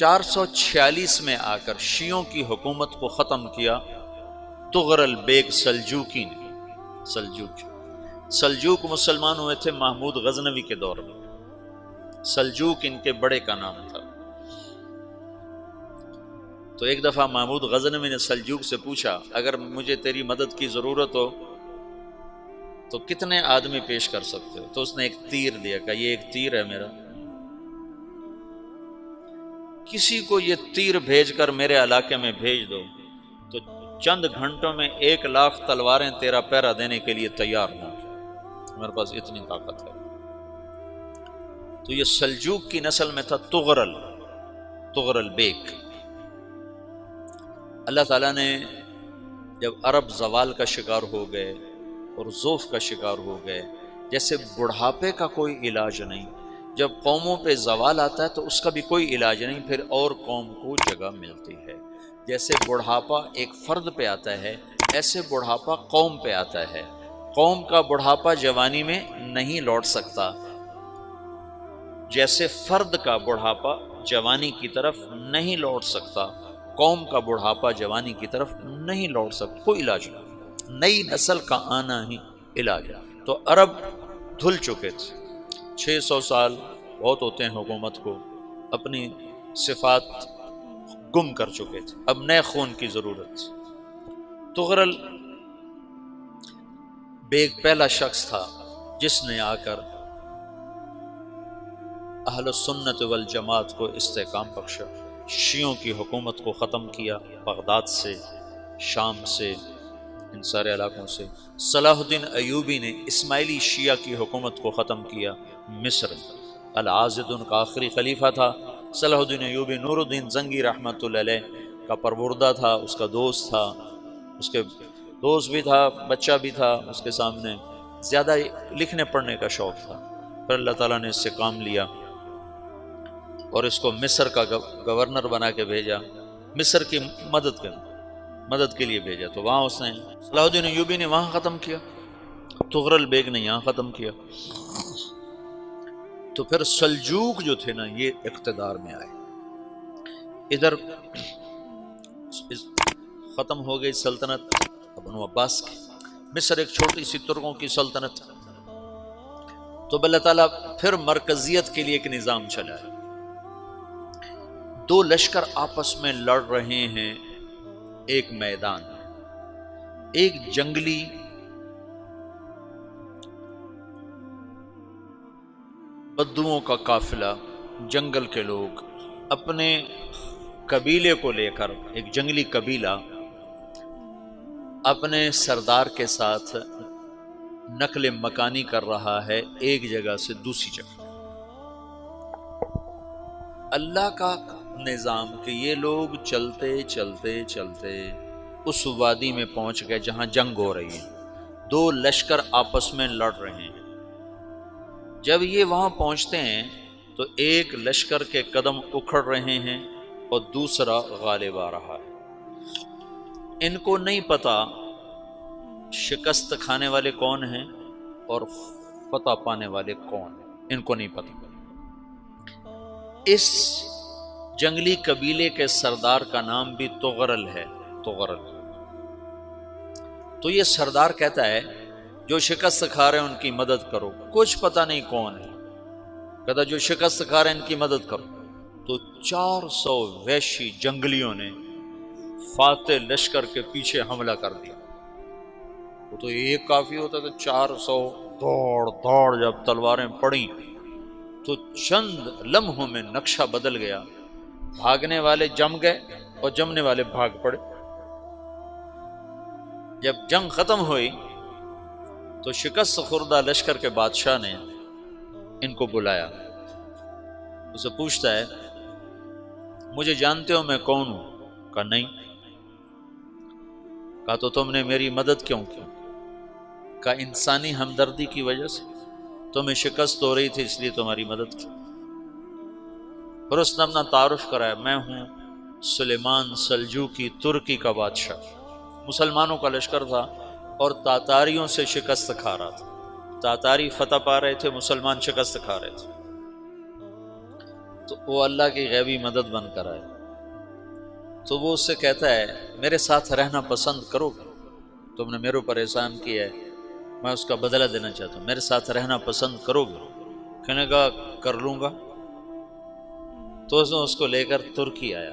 446 میں آ کر شیعوں کی حکومت کو ختم کیا تغرل بیگ سلجوکی نے۔ سلجوک مسلمان ہوئے تھے محمود غزنوی کے دور میں، سلجوک ان کے بڑے کا نام تھا۔ تو ایک دفعہ محمود غزنوی نے سلجوک سے پوچھا اگر مجھے تیری مدد کی ضرورت ہو تو کتنے آدمی پیش کر سکتے ہو؟ تو اس نے ایک تیر دیا، کہا یہ ایک تیر ہے میرا، کسی کو یہ تیر بھیج کر میرے علاقے میں بھیج دو تو چند گھنٹوں میں 1,00,000 تلواریں تیرا پہرا دینے کے لیے تیار ہوں، میرے پاس اتنی طاقت ہے۔ تو یہ سلجوک کی نسل میں تھا تغرل بیگ۔ اللہ تعالیٰ نے جب عرب زوال کا شکار ہو گئے اور ضعف کا شکار ہو گئے، جیسے بڑھاپے کا کوئی علاج نہیں، جب قوموں پہ زوال آتا ہے تو اس کا بھی کوئی علاج نہیں، پھر اور قوم کو جگہ ملتی ہے۔ جیسے بڑھاپا ایک فرد پہ آتا ہے، ایسے بڑھاپا قوم پہ آتا ہے۔ قوم کا بڑھاپا جوانی میں نہیں لوٹ سکتا، جیسے فرد کا بڑھاپا جوانی کی طرف نہیں لوٹ سکتا، قوم کا بڑھاپا جوانی کی طرف نہیں لوٹ سکتا، کوئی علاج نہیں، نئی نسل کا آنا ہی علاج ہے۔ تو عرب دھل چکے تھے، 600 سال بہت ہوتے ہیں حکومت کو، اپنی صفات گم کر چکے تھے، اب نئے خون کی ضرورت تھی۔ تغرل بیگ پہلا شخص تھا جس نے آ کر اہل السنت والجماعت کو استحکام بخشا، شیعوں کی حکومت کو ختم کیا، بغداد سے، شام سے، ان سارے علاقوں سے۔ صلاح الدین ایوبی نے اسماعیلی شیعہ کی حکومت کو ختم کیا، مصر۔ العاضد ان کا آخری خلیفہ تھا صلاح الدین ایوبی، نور الدین زنگی رحمۃ اللہ علیہ کا پروردہ تھا، اس کا دوست تھا، اس کے دوست بھی تھا، بچہ بھی تھا اس کے سامنے، زیادہ لکھنے پڑھنے کا شوق تھا۔ پھر اللہ تعالیٰ نے اس سے کام لیا اور اس کو مصر کا گورنر بنا کے بھیجا، مصر کی مدد کے لیے بھیجا، تو وہاں اس نے صلاح الدین ایوبی نے وہاں ختم کیا، تغرل بیگ نے یہاں ختم کیا۔ تو پھر سلجوک جو تھے نا یہ اقتدار میں آئے، ادھر ختم ہو گئی سلطنت بنو عباس کی، مصر ایک چھوٹی سی ترکوں کی سلطنت، تو اللہ تعالیٰ پھر مرکزیت کے لیے ایک نظام چلایا۔ دو لشکر آپس میں لڑ رہے ہیں ایک میدان میں، ایک جنگلی بدوؤں کا قافلہ، جنگل کے لوگ اپنے قبیلے کو لے کر، ایک جنگلی قبیلہ اپنے سردار کے ساتھ نقل مکانی کر رہا ہے ایک جگہ سے دوسری جگہ۔ اللہ کا نظام کہ یہ لوگ چلتے چلتے چلتے اس وادی میں پہنچ گئے جہاں جنگ ہو رہی ہے، دو لشکر آپس میں لڑ رہے ہیں۔ جب یہ وہاں پہنچتے ہیں تو ایک لشکر کے قدم اکھڑ رہے ہیں اور دوسرا غالب آ رہا ہے۔ ان کو نہیں پتا شکست کھانے والے کون ہیں اور فتح پانے والے کون ہیں، ان کو نہیں پتا۔ اس جنگلی قبیلے کے سردار کا نام بھی تغرل ہے، تغرل۔ تو یہ سردار کہتا ہے جو شکست کھا رہے ہیں ان کی مدد کرو، کچھ پتہ نہیں کون ہے، کہتا جو شکست کھا رہے ہیں ان کی مدد کرو۔ تو 400 وحشی جنگلیوں نے فاتح لشکر کے پیچھے حملہ کر دیا۔ وہ تو ایک کافی ہوتا تھا، 400 دوڑ جب تلواریں پڑیں تو چند لمحوں میں نقشہ بدل گیا، بھاگنے والے جم گئے اور جمنے والے بھاگ پڑے۔ جب جنگ ختم ہوئی تو شکست خوردہ لشکر کے بادشاہ نے ان کو بلایا، اسے پوچھتا ہے مجھے جانتے ہو میں کون ہوں؟ کہا نہیں۔ کہا تو تم نے میری مدد کیوں کی؟ کہا انسانی ہمدردی کی وجہ سے، تمہیں شکست ہو رہی تھی اس لیے تمہاری مدد کی۔ پھر اس نے اپنا تعارف کرایا، میں ہوں سلیمان سلجوکی، ترکی کا بادشاہ۔ مسلمانوں کا لشکر تھا اور تاتاریوں سے شکست کھا رہا تھا، تاتاری فتح پا رہے تھے، مسلمان شکست کھا رہے تھے۔ تو وہ اللہ کی غیبی مدد بن کر آئے، تو وہ اس سے کہتا ہے میرے ساتھ رہنا پسند کرو گے؟ تم نے میرے اوپر احسان کیا ہے، میں اس کا بدلہ دینا چاہتا ہوں، میرے ساتھ رہنا پسند کرو گے؟ کہنے کا کر لوں گا۔ تو اس نے اس کو لے کر ترکی آیا،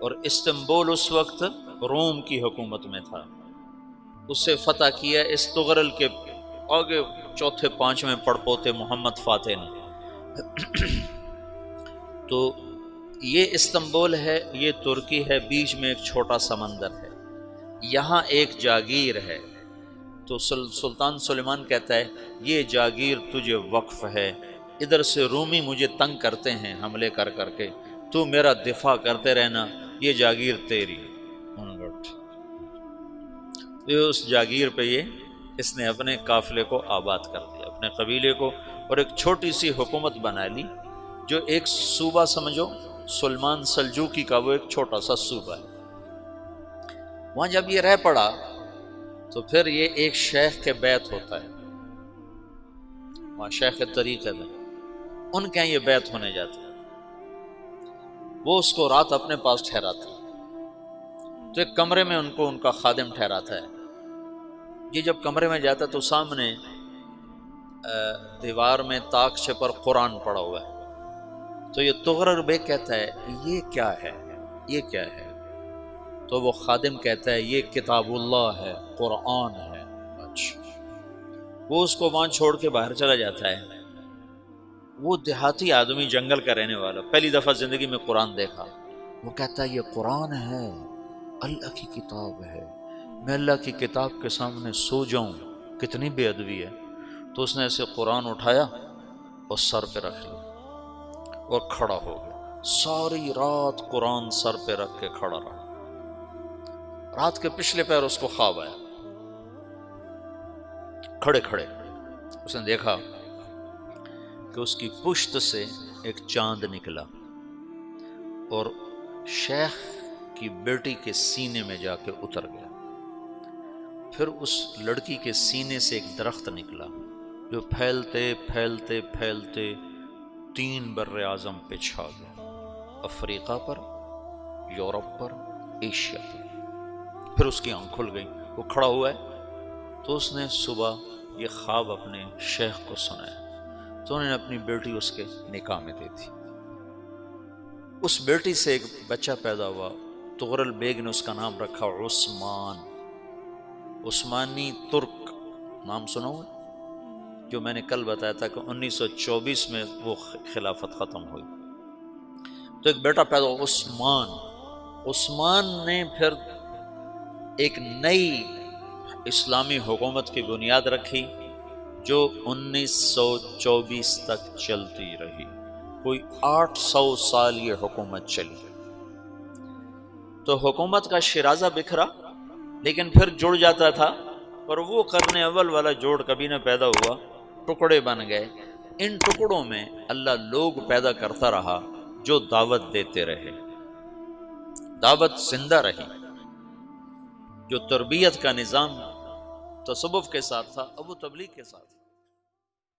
اور استنبول اس وقت روم کی حکومت میں تھا، اسے فتح کیا اس تغرل کے آگے چوتھے پانچویں پڑپوتے محمد فاتح نے۔ تو یہ استنبول ہے، یہ ترکی ہے، بیچ میں ایک چھوٹا سمندر ہے، یہاں ایک جاگیر ہے۔ تو سلطان سلیمان کہتا ہے یہ جاگیر تجھے وقف ہے، ادھر سے رومی مجھے تنگ کرتے ہیں حملے کر کر کے، تو میرا دفاع کرتے رہنا، یہ جاگیر تیری ہے۔ یہ اس جاگیر پہ اس نے اپنے قافلے کو آباد کر دیا، اپنے قبیلے کو، اور ایک چھوٹی سی حکومت بنا لی، جو ایک صوبہ سمجھو سلمان سلجوقی کا، وہ ایک چھوٹا سا صوبہ ہے۔ وہاں جب یہ رہ پڑا تو پھر یہ ایک شیخ کے بیت ہوتا ہے، وہاں شیخ طریقہ میں ان کے یہ بیت ہونے جاتا ہے، وہ اس کو رات اپنے پاس ٹھہراتا ہے، تو ایک کمرے میں ان کا خادم ٹھہراتا ہے۔ یہ جب کمرے میں جاتا ہے تو سامنے دیوار میں طاقچے پر قرآن پڑا ہوا ہے، تو یہ تغرل بیگ کہتا ہے یہ کیا ہے، یہ کیا ہے؟ تو وہ خادم کہتا ہے یہ کتاب اللہ ہے، قرآن ہے۔ اچھا، وہ اس کو وہاں چھوڑ کے باہر چلا جاتا ہے۔ وہ دیہاتی آدمی، جنگل کا رہنے والا، پہلی دفعہ زندگی میں قرآن دیکھا، وہ کہتا ہے یہ قرآن ہے، اللہ کی کتاب ہے، میں اللہ کی کتاب کے سامنے سو جاؤں، کتنی بے ادبی ہے۔ تو اس نے ایسے قرآن اٹھایا اور سر پہ رکھ لیا اور کھڑا ہو گیا، ساری رات قرآن سر پہ رکھ کے کھڑا رہا۔ رات کے پچھلے پہر اس کو خواب آیا، کھڑے کھڑے اس نے دیکھا کہ اس کی پشت سے ایک چاند نکلا اور شیخ کی بیٹی کے سینے میں جا کے اتر گیا، پھر اس لڑکی کے سینے سے ایک درخت نکلا جو پھیلتے پھیلتے پھیلتے 3 بر اعظم پہ چھا گیا، افریقہ پر، یورپ پر، ایشیا پر۔ پھر اس کی آنکھ کھل گئی، وہ کھڑا ہوا ہے، تو اس نے صبح یہ خواب اپنے شیخ کو سنایا، تو انہوں نے اپنی بیٹی اس کے نکاح میں دی تھی۔ اس بیٹی سے ایک بچہ پیدا ہوا، تغرل بیگ نے اس کا نام رکھا عثمان، عثمانی ترک نام سنا ہوا، جو میں نے کل بتایا تھا کہ 1924 میں وہ خلافت ختم ہوئی۔ تو ایک بیٹا پیدا ہوا عثمان۔ عثمان نے پھر ایک نئی اسلامی حکومت کی بنیاد رکھی جو 1924 تک چلتی رہی، کوئی 800 سال یہ حکومت چلی۔ تو حکومت کا شیرازہ بکھرا، لیکن پھر جڑ جاتا تھا، اور وہ قرن اول والا جوڑ کبھی نہ پیدا ہوا، ٹکڑے بن گئے۔ ان ٹکڑوں میں اللہ لوگ پیدا کرتا رہا جو دعوت دیتے رہے، دعوت زندہ رہی۔ جو تربیت کا نظام تصوف کے ساتھ تھا اب وہ تبلیغ کے ساتھ۔